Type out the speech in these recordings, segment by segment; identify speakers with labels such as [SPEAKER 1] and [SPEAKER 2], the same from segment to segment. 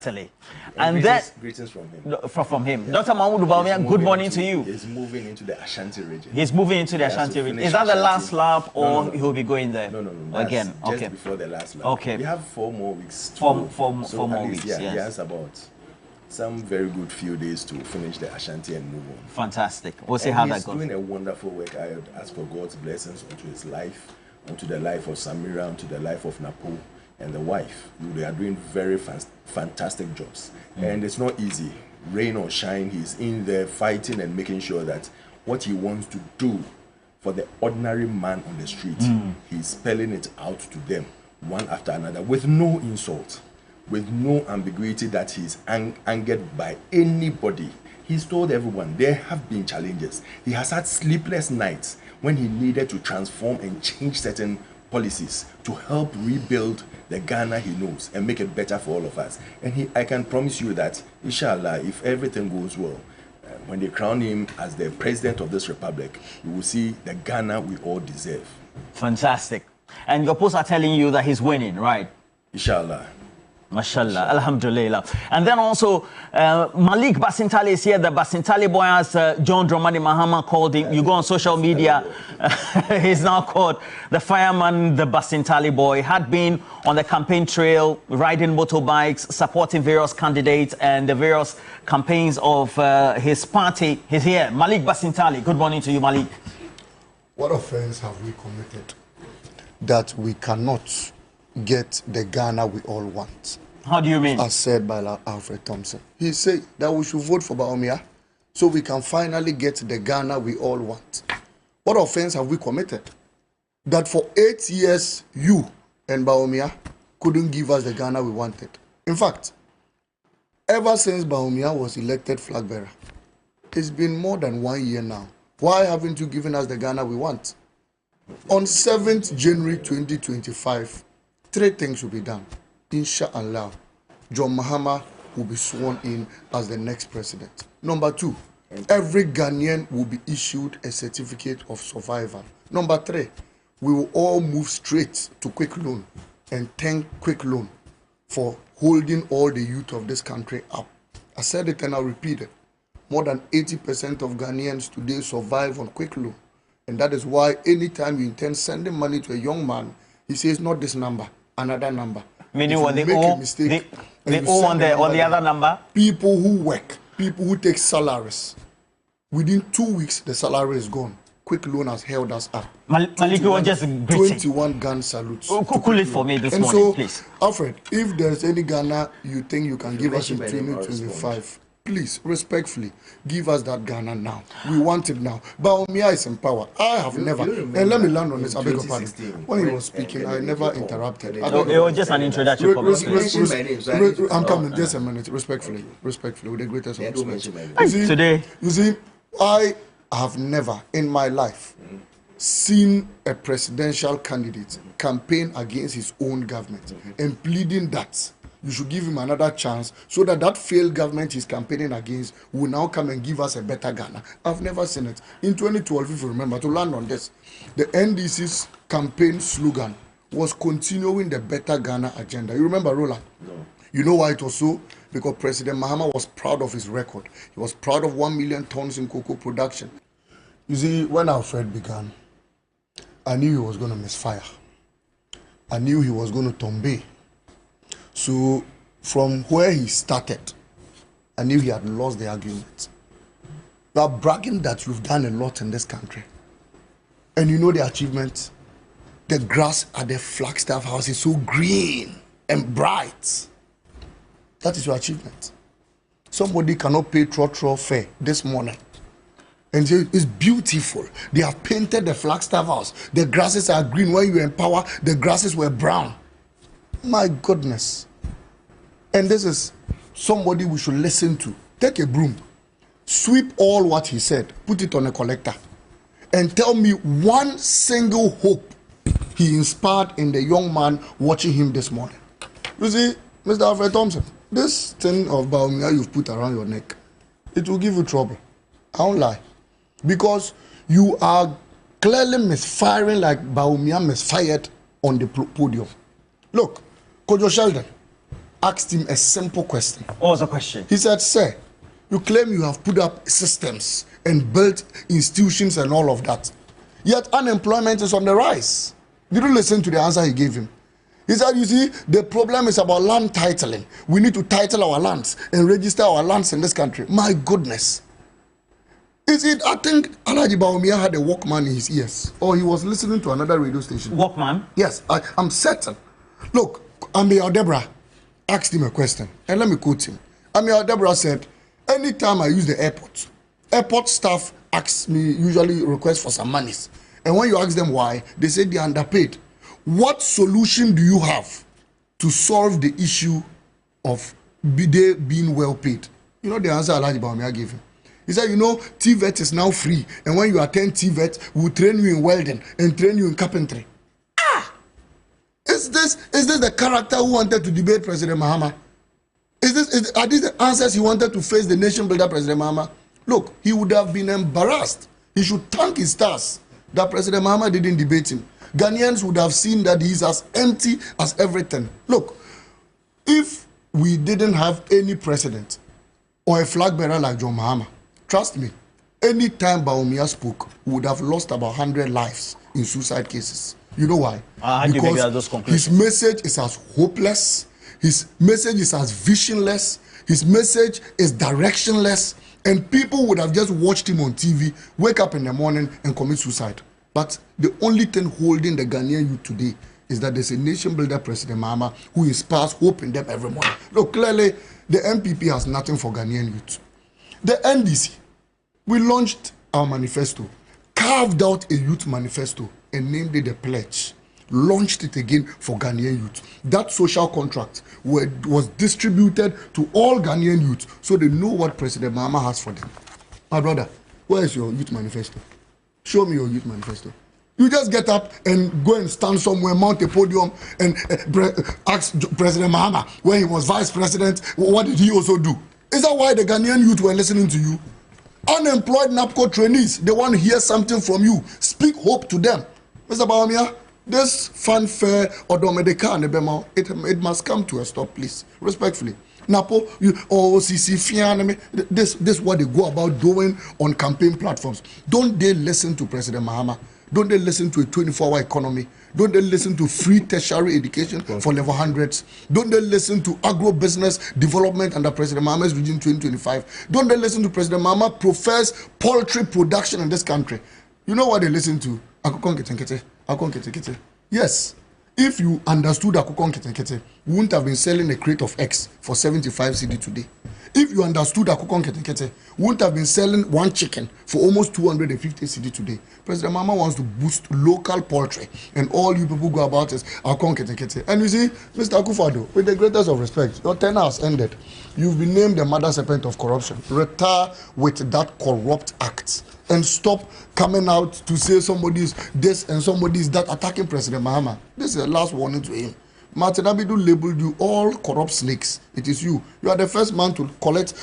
[SPEAKER 1] And
[SPEAKER 2] greetings from him.
[SPEAKER 1] From him. Yeah. Dr. Mahmoud Bawumia, good morning to you.
[SPEAKER 2] He's moving into the Ashanti region.
[SPEAKER 1] He's moving into the Ashanti region. Is that the last lap, or
[SPEAKER 2] no.
[SPEAKER 1] he'll be going there?
[SPEAKER 2] No.
[SPEAKER 1] Again,
[SPEAKER 2] just before the last lap.
[SPEAKER 1] Okay.
[SPEAKER 2] We have 4 more weeks.
[SPEAKER 1] Four more weeks.
[SPEAKER 2] Yeah,
[SPEAKER 1] yes.
[SPEAKER 2] He has about some very good few days to finish the Ashanti and move on.
[SPEAKER 1] Fantastic. We'll see how that goes.
[SPEAKER 2] He's doing a wonderful work. I ask for God's blessings onto his life, onto the life of Samira, onto the life of Napo and the wife. They are doing very fantastic jobs. And it's not easy. Rain or shine, he's in there fighting and making sure that what he wants to do for the ordinary man on the street, he's spelling it out to them one after another with no insult, with no ambiguity that he's angered by anybody. He's told everyone there have been challenges. He has had sleepless nights when he needed to transform and change certain policies to help rebuild the Ghana he knows and make it better for all of us. And I can promise you that, inshallah, if everything goes well, when they crown him as the president of this republic, you will see the Ghana we all deserve.
[SPEAKER 1] Fantastic. And your posts are telling you that he's winning, right?
[SPEAKER 2] Inshallah.
[SPEAKER 1] Mashallah, alhamdulillah. And then also, Malik Basintale is here. The Basintale boy, as John Dramani Mahama called him. You go on social media, he's now called the fireman, the Basintale boy. Had been on the campaign trail, riding motorbikes, supporting various candidates and the various campaigns of his party. He's here. Malik Basintale, good morning to you, Malik.
[SPEAKER 3] What offense have we committed that we cannot get the Ghana we all want?
[SPEAKER 1] How do you mean?
[SPEAKER 3] As said by Alfred Thompson. He said that we should vote for Bawumia so we can finally get the Ghana we all want. What offense have we committed? That for 8 years, you and Bawumia couldn't give us the Ghana we wanted. In fact, ever since Bawumia was elected flag bearer, it's been more than 1 year now. Why haven't you given us the Ghana we want? On 7th January 2025, 3 things will be done. Inshallah, John Mahama will be sworn in as the next president. Number 2, every Ghanaian will be issued a certificate of survival. Number 3, we will all move straight to Quick Loan and thank Quick Loan for holding all the youth of this country up. I said it and I'll repeat it. More than 80% of Ghanaians today survive on Quick Loan. And that is why anytime you intend sending money to a young man, he says not this number, another number.
[SPEAKER 1] Meaning what they owe, they owe on the other number?
[SPEAKER 3] People who work, people who take salaries. Within 2 weeks, the salary is gone. Quick Loan has held us up.
[SPEAKER 1] Malik, you were just
[SPEAKER 3] 21 gun salutes.
[SPEAKER 1] Cool it for me this morning, please.
[SPEAKER 3] Alfred, if there's any Ghana you think you can give us in 2025, please, respectfully, give us that Ghana now. We want it now. Bawumia is in power. I have never, and let me land on this, I beg your pardon. When he was speaking, I never interrupted.
[SPEAKER 1] It was just an introduction.
[SPEAKER 3] I'm coming, just a minute, respectfully, with the greatest of respect. You see, I have never in my life seen a presidential candidate campaign against his own government and pleading that you should give him another chance so that that failed government he's campaigning against will now come and give us a better Ghana. I've never seen it. In 2012, if you remember, to land on this, the NDC's campaign slogan was continuing the better Ghana agenda. You remember, Roland?
[SPEAKER 2] No.
[SPEAKER 3] You know why it was so? Because President Mahama was proud of his record. He was proud of 1 million tons in cocoa production. You see, when Alfred began, I knew he was going to misfire. I knew he was going to tombe. So, from where he started, I knew he had lost the argument. You are bragging that you've done a lot in this country. And you know the achievement? The grass at the Flagstaff house is so green and bright. That is your achievement. Somebody cannot pay trotro fare this morning. And say, it's beautiful. They have painted the Flagstaff house. The grasses are green. When you were in power, the grasses were brown. My goodness. And this is somebody we should listen to. Take a broom, sweep all what he said, put it on a collector, and tell me one single hope he inspired in the young man watching him this morning. You see, Mr. Alfred Thompson, this thing of Bawumia you've put around your neck, it will give you trouble. I don't lie. Because you are clearly misfiring like Bawumia misfired on the podium. Look, Kojo Sheldon, asked him a simple question.
[SPEAKER 1] What was the question?
[SPEAKER 3] He said, sir, you claim you have put up systems and built institutions and all of that. Yet unemployment is on the rise. Did you listen to the answer he gave him? He said, you see, the problem is about land titling. We need to title our lands and register our lands in this country. My goodness. Is it, I think Alhaji Bawumia had a Walkman in his ears, or he was listening to another radio station.
[SPEAKER 1] Walkman?
[SPEAKER 3] Yes, I'm certain. Look, Amir Deborah asked him a question, and let me quote him. Amir Deborah said, anytime I use the airport staff usually request for some monies. And when you ask them why, they say they're underpaid. What solution do you have to solve the issue of they being well paid? You know the answer Alhaji Bawumia gave him. He said, you know, TVET is now free. And when you attend TVET, we'll train you in welding and train you in carpentry. Is this the character who wanted to debate President Mahama? Are these the answers he wanted to face the nation builder, President Mahama? Look, he would have been embarrassed. He should thank his stars that President Mahama didn't debate him. Ghanaians would have seen that he's as empty as everything. Look, if we didn't have any president or a flag bearer like John Mahama, trust me, any time Bawumia spoke, we would have lost about 100 lives in suicide cases. You know why? Because his message is as hopeless, his message is as visionless, his message is directionless, and people would have just watched him on TV, wake up in the morning and commit suicide. But the only thing holding the Ghanaian youth today is that there's a nation builder, President Mahama, who inspires hope in them every morning. Look, clearly, the NPP has nothing for Ghanaian youth. The NDC, we launched our manifesto, carved out a youth manifesto, and named it the Pledge. Launched it again for Ghanaian youth. That social contract was distributed to all Ghanaian youth so they know what President Mahama has for them. My brother, where is your youth manifesto? Show me your youth manifesto. You just get up and go and stand somewhere, mount a podium, and ask President Mahama, when he was vice president, what did he also do? Is that why the Ghanaian youth were listening to you? Unemployed NAPCO trainees, they want to hear something from you. Speak hope to them. Mr. Bawumia, this fanfare or it must come to a stop, please. Respectfully. Napo, this is what they go about doing on campaign platforms. Don't they listen to President Mahama? Don't they listen to a 24-hour economy? Don't they listen to free tertiary education for level 100s? Don't they listen to agro-business development under President Mahama's Regime 2025? Don't they listen to President Mahama profess poultry production in this country? You know what they listen to? Yes. If you understood Akukon Ketenkete, you wouldn't have been selling a crate of eggs for 75 cedi today. If you understood Akukon Ketenkete, you wouldn't have been selling one chicken for almost 250 cedi today. President Mahama wants to boost local poultry, and all you people go about is Akukon Ketenkete. And you see, Mr. Akufo-Addo, with the greatest of respect, your tenure has ended. You've been named the mother serpent of corruption. Retire with that corrupt act. And stop coming out to say somebody's this and somebody's that, attacking President Mahama. This is the last warning to him. Martin Abidu labeled you all corrupt snakes. It is you. You are the first man to collect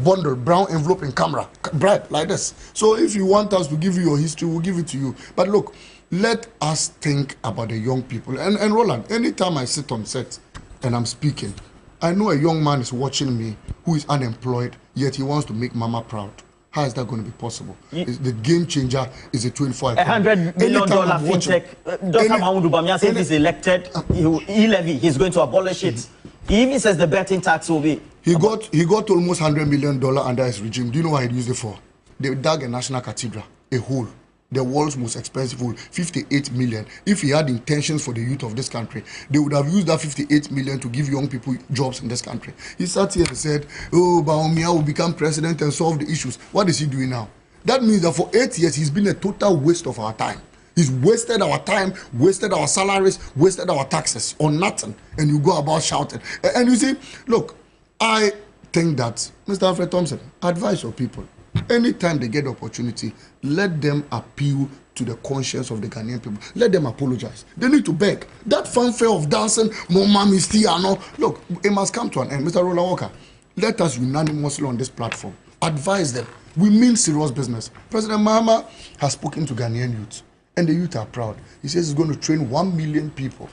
[SPEAKER 3] bundle, brown envelope in camera, bribe like this. So if you want us to give you your history, we'll give it to you. But look, let us think about the young people. And Roland, anytime I sit on set and I'm speaking, I know a young man is watching me who is unemployed, yet he wants to make Mama proud. How is that going to be possible? The game changer is a 24
[SPEAKER 1] $100 million fintech. Dr. Mahmoud Bawumia says he's elected, he levy, he's going to abolish it. He even says the betting tax will be. He
[SPEAKER 3] got almost $100 million under his regime. Do you know what he used it for? They dug a national cathedral, a hole. The world's most expensive hole, 58 million. If he had intentions for the youth of this country, they would have used that 58 million to give young people jobs in this country. He sat here and said, oh, Bawumia will become president and solve the issues. What is he doing now? That means that for 8 years, he's been a total waste of our time. He's wasted our time, wasted our salaries, wasted our taxes on nothing. And you go about shouting. And you see, look, I think that, Mr. Alfred Thompson, advise your people. Anytime they get the opportunity, let them appeal to the conscience of the Ghanaian people. Let them apologize. They need to beg. That fanfare of dancing, Mama Mistiano, look, it must come to an end. Mr. Roland Walker, let us unanimously on this platform advise them. We mean serious business. President Mahama has spoken to Ghanaian youth, and the youth are proud. He says he's going to train 1 million people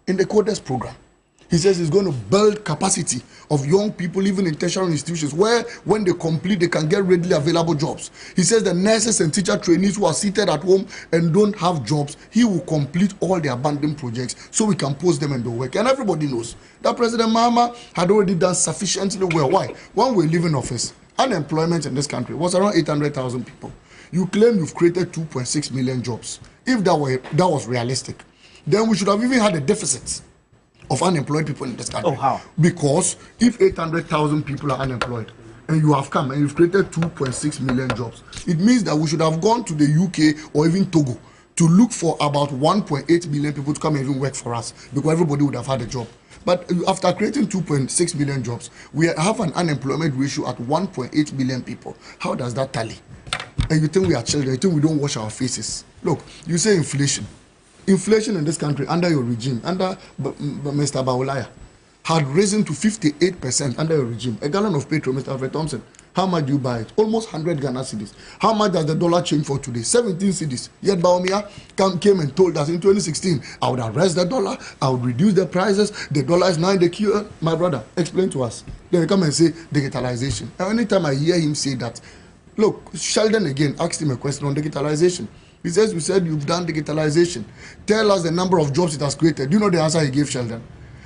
[SPEAKER 3] in the Codex program. He says he's going to build capacity of young people, even in tertiary institutions, where when they complete, they can get readily available jobs. He says the nurses and teacher trainees who are seated at home and don't have jobs, he will complete all the abandoned projects so we can post them in the work. And everybody knows that President Mahama had already done sufficiently well. Why? When we leave in office, unemployment in this country was around 800,000 people. You claim you've created 2.6 million jobs. If that was realistic, then we should have even had a deficit of unemployed people in this country.
[SPEAKER 1] Oh, how?
[SPEAKER 3] Because if 800,000 people are unemployed and you have come and you've created 2.6 million jobs, it means that we should have gone to the UK or even Togo to look for about 1.8 million people to come and even work for us, because everybody would have had a job. But after creating 2.6 million jobs, we have an unemployment ratio at 1.8 million people. How does that tally? And you think we are children, you think we don't wash our faces. Look, you say inflation. Inflation in this country under your regime, under Mr. Bawumia, had risen to 58% under your regime. A gallon of petrol, Mr. Alfred Thompson, how much do you buy it? Almost 100 Ghana cedis. How much does the dollar change for today? 17 cedis. Yet Bawumia came and told us in 2016, I would arrest the dollar, I would reduce the prices, the dollar is now in the queue. My brother, explain to us. Then they come and say digitalization. And anytime I hear him say that, look, Sheldon again asked him a question on digitalization. He says, we said you've done digitalization. Tell us the number of jobs it has created. Do you know the answer he gave Sheldon?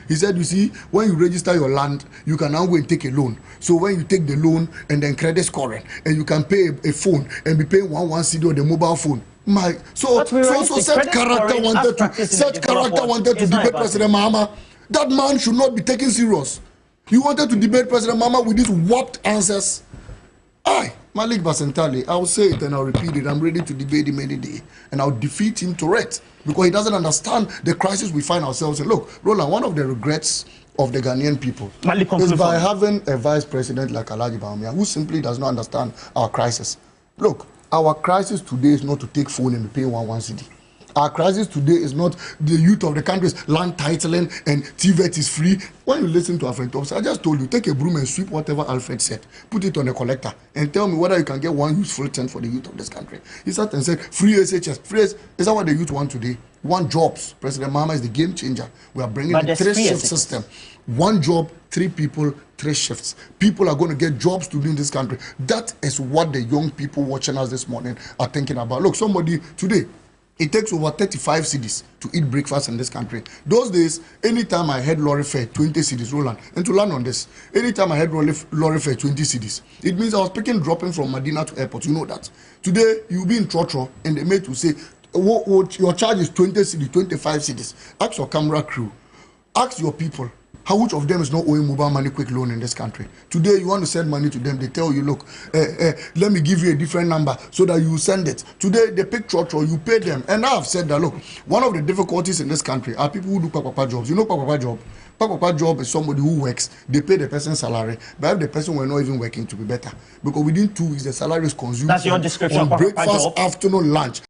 [SPEAKER 3] He said, you see, when you register your land, you can now go and take a loan. So when you take the loan and then credit scoring, and you can pay a phone and be paying one CD on the mobile phone. So such character wanted to debate President Mahama. That man should not be taken serious. You wanted to debate President Mahama with these warped answers. Malik Basintale, I'll say it and I'll repeat it. I'm ready to debate him any day. And I'll defeat him to it. Because he doesn't understand the crisis we find ourselves in. Look, Roland, one of the regrets of the Ghanaian people is by having a vice president like Alhaji Bawumia, who simply does not understand our crisis. Look, our crisis today is not to take phone and be paying one cedi. Our crisis today is not the youth of the country's land titling and TVET is free. When you listen to Alfred Thompson, I just told you, take a broom and sweep whatever Alfred said, put it on a collector, and tell me whether you can get one useful thing for the youth of this country. He sat and said, free SHS. Free, is that what the youth want today? One jobs. President Mahama is the game changer. We are bringing a 3-shift system. One job, 3 people, 3 shifts. People are going to get jobs to do in this country. That is what the young people watching us this morning are thinking about. Look, somebody today, it takes over 35 cedis to eat breakfast in this country. Those days, anytime I had lorry fare, 20 cedis, Roland. And to learn on this, anytime I had lorry fare, 20 cedis, it means I was dropping from Medina to airport. You know that. Today, you'll be in Trotro, and the mate will say, your charge is 20 cedis, 25 cedis. Ask your camera crew. Ask your people. How much of them is not owing mobile money quick loan in this country? Today, you want to send money to them, they tell you, look, let me give you a different number so that you send it. Today, they pick or you pay them. And now I've said that, look, one of the difficulties in this country are people who do papa jobs. You know papa job? Papa job is somebody who works, they pay the person's salary, but if the person were not even working to be better. Because within 2 weeks, the salary is consumed.
[SPEAKER 1] That's your description
[SPEAKER 3] on
[SPEAKER 1] of
[SPEAKER 3] breakfast,
[SPEAKER 1] job.
[SPEAKER 3] afternoon, lunch.